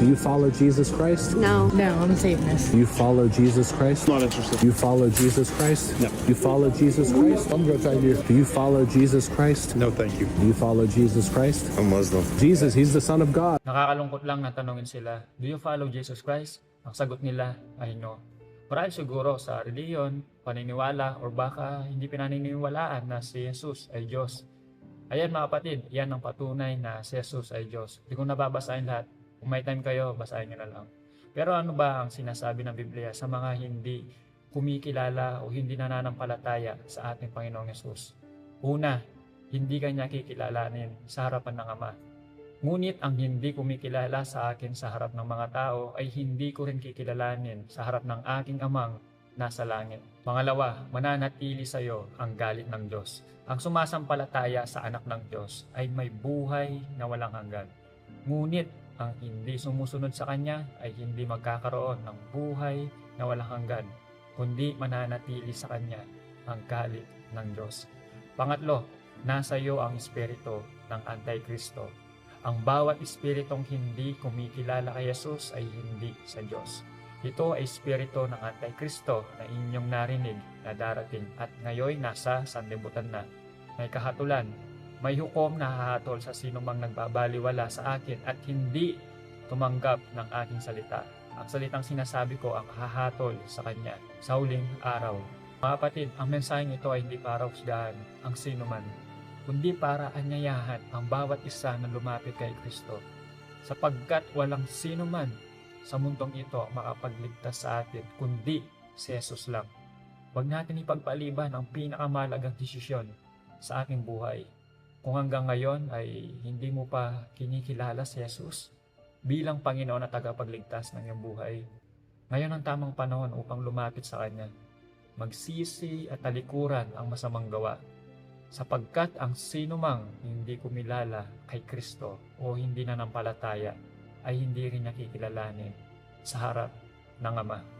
Do you follow Jesus Christ? No. No, I'm a Satanist. Do you follow Jesus Christ? Not interested. Do you follow Jesus Christ? No. Do you follow Jesus Christ? I'm gonna tell you. Do you follow Jesus Christ? No, thank you. Do you follow Jesus Christ? I'm Muslim. Jesus, He's the Son of God. Nakakalungkot lang na tanongin sila, do you follow Jesus Christ? Ang sagot nila ay no. Marahil siguro sa reliyon, paniniwala, o baka hindi pinaniniwalaan na si Jesus ay Diyos. Ayan mga kapatid, yan ang patunay na si Jesus ay Diyos. Hindi ko nababasahin lahat. Kung may time kayo, basahin nyo na lang. Pero ano ba ang sinasabi ng Biblia sa mga hindi kumikilala o hindi nananampalataya sa ating Panginoong Jesus? Una, hindi kanya kikilalanin sa harapan ng Ama. Ngunit ang hindi kumikilala sa akin sa harap ng mga tao ay hindi ko rin kikilalanin sa harap ng aking Amang nasa langit. Pangalawa, mananatili sa iyo ang galit ng Diyos. Ang sumasampalataya sa anak ng Diyos ay may buhay na walang hanggan. Ngunit ang hindi sumusunod sa Kanya ay hindi magkakaroon ng buhay na walang hanggan, kundi mananatili sa Kanya ang galit ng Diyos. Pangatlo, nasa iyo ang espiritu ng Antikristo. Ang bawat espiritong hindi kumikilala kay Jesus ay hindi sa Diyos. Ito ay espiritu ng Antikristo na inyong narinig na darating at ngayon nasa sanlibutan na. May kahatulan, may hukom na hahatol sa sino mang nagbabaliwala sa akin at hindi tumanggap ng aking salita. Ang salitang sinasabi ko ang hahatol sa kanya sa huling araw. Mga kapatid, ang mensaheng ito ay hindi para husgahan ang sino man, kundi para anyayahan ang bawat isa na lumapit kay Kristo. Sapagkat walang sino man sa mundong ito makapagligtas sa atin, kundi si Jesus lang. Huwag natin ipagpaliban ang pinakamahalagang desisyon sa ating buhay. Kung hanggang ngayon ay hindi mo pa kinikilala si Jesus bilang Panginoon at tagapagligtas ng iyong buhay, ngayon ang tamang panahon upang lumapit sa Kanya. Magsisi at talikuran ang masamang gawa, sapagkat ang sino mang hindi kumilala kay Kristo o hindi nanampalataya ay hindi rin niya kikilalanin sa harap ng Ama.